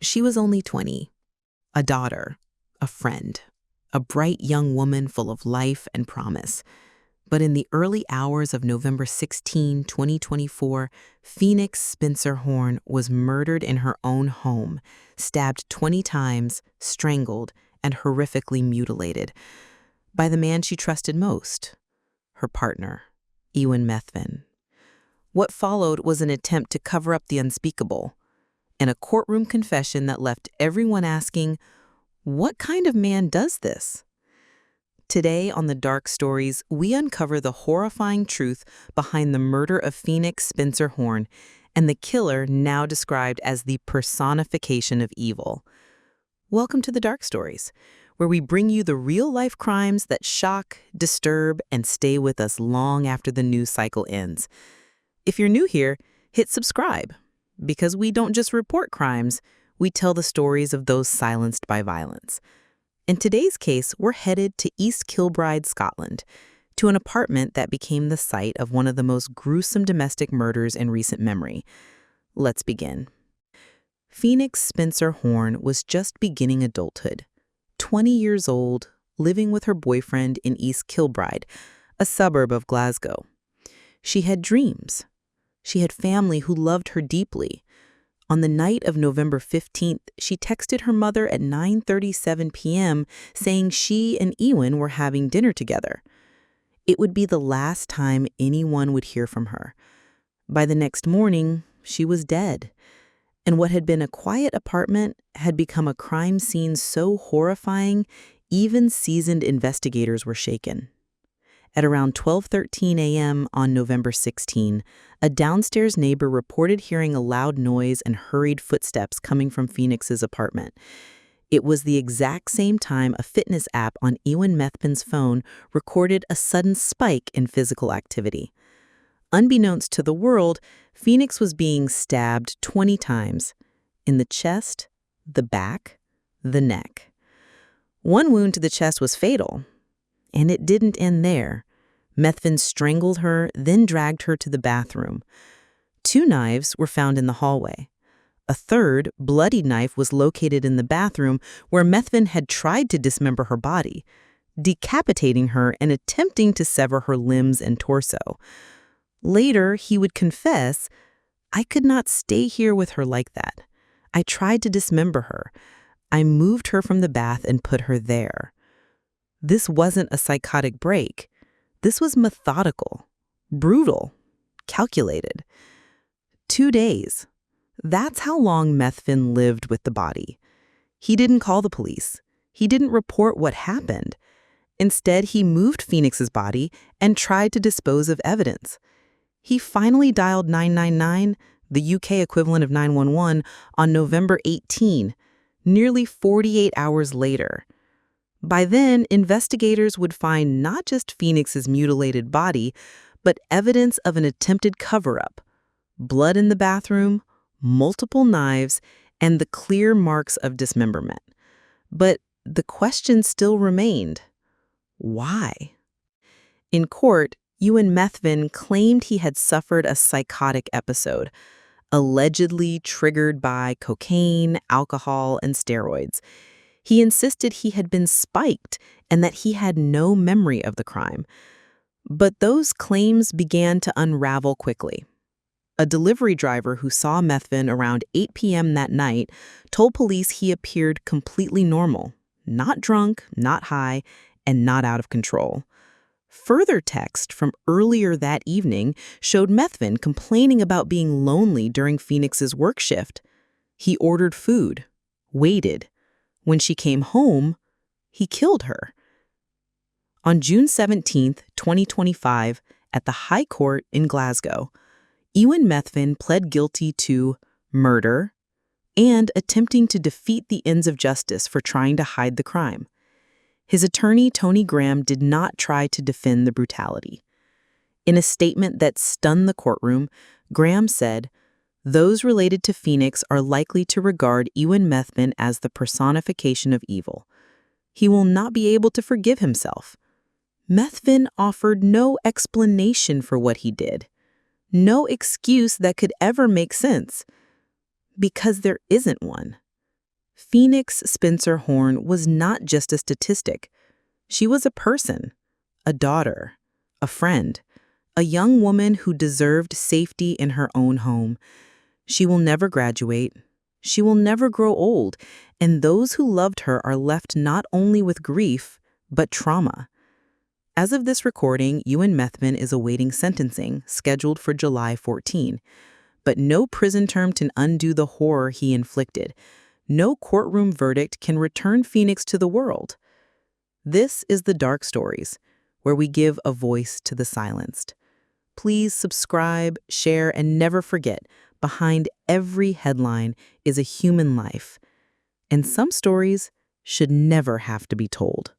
She was only 20, a daughter, a friend, a bright young woman full of life and promise. But in the early hours of November 16, 2024, Phoenix Spencer Horn was murdered in her own home, stabbed 20 times, strangled, and horrifically mutilated by the man she trusted most, her partner, Ewan Methven. What followed was an attempt to cover up the unspeakable, and a courtroom confession that left everyone asking, what kind of man does this? Today on The Dark Stories, we uncover the horrifying truth behind the murder of Phoenix Spencer Horn and the killer now described as the personification of evil. Welcome to The Dark Stories, where we bring you the real-life crimes that shock, disturb, and stay with us long after the news cycle ends. If you're new here, hit subscribe, because we don't just report crimes, we tell the stories of those silenced by violence. In today's case, we're headed to East Kilbride, Scotland, to an apartment that became the site of one of the most gruesome domestic murders in recent memory. Let's begin. Phoenix Spencer Horn was just beginning adulthood, 20 years old, living with her boyfriend in East Kilbride, a suburb of Glasgow. She had dreams. She had family who loved her deeply. On the night of November 15th, she texted her mother at 9:37 p.m. saying she and Ewan were having dinner together. It would be the last time anyone would hear from her. By the next morning, she was dead. And what had been a quiet apartment had become a crime scene so horrifying, even seasoned investigators were shaken. At around 12:13 a.m. on November 16, a downstairs neighbor reported hearing a loud noise and hurried footsteps coming from Phoenix's apartment. It was the exact same time a fitness app on Ewan Methven's phone recorded a sudden spike in physical activity. Unbeknownst to the world, Phoenix was being stabbed 20 times in the chest, the back, the neck. One wound to the chest was fatal. And it didn't end there. Methven strangled her, then dragged her to the bathroom. 2 knives were found in the hallway. A third, bloodied knife was located in the bathroom where Methven had tried to dismember her body, decapitating her and attempting to sever her limbs and torso. Later, he would confess, "I could not stay here with her like that. I tried to dismember her. I moved her from the bath and put her there." This wasn't a psychotic break. This was methodical, brutal, calculated. 2 days. That's how long Methven lived with the body. He didn't call the police. He didn't report what happened. Instead, he moved Phoenix's body and tried to dispose of evidence. He finally dialed 999, the UK equivalent of 911, on November 18, nearly 48 hours later. By then, investigators would find not just Phoenix's mutilated body, but evidence of an attempted cover-up, blood in the bathroom, multiple knives, and the clear marks of dismemberment. But the question still remained: why? In court, Ewan Methven claimed he had suffered a psychotic episode, allegedly triggered by cocaine, alcohol, and steroids. He insisted he had been spiked and that he had no memory of the crime. But those claims began to unravel quickly. A delivery driver who saw Methven around 8 p.m. that night told police he appeared completely normal, not drunk, not high, and not out of control. Further text from earlier that evening showed Methven complaining about being lonely during Phoenix's work shift. He ordered food, waited. When she came home, he killed her. On June 17, 2025, at the High Court in Glasgow, Ewan Methven pled guilty to murder and attempting to defeat the ends of justice for trying to hide the crime. His attorney, Tony Graham, did not try to defend the brutality. In a statement that stunned the courtroom, Graham said, "Those related to Phoenix are likely to regard Ewan Methven as the personification of evil. He will not be able to forgive himself." Methven offered no explanation for what he did, no excuse that could ever make sense, because there isn't one. Phoenix Spencer Horn was not just a statistic. She was a person, a daughter, a friend, a young woman who deserved safety in her own home. She will never graduate. She will never grow old, and those who loved her are left not only with grief, but trauma. As of this recording, Ewan Methven is awaiting sentencing, scheduled for July 14. But no prison term can undo the horror he inflicted. No courtroom verdict can return Phoenix to the world. This is The Dark Stories, where we give a voice to the silenced. Please subscribe, share, and never forget, behind every headline is a human life. And some stories should never have to be told.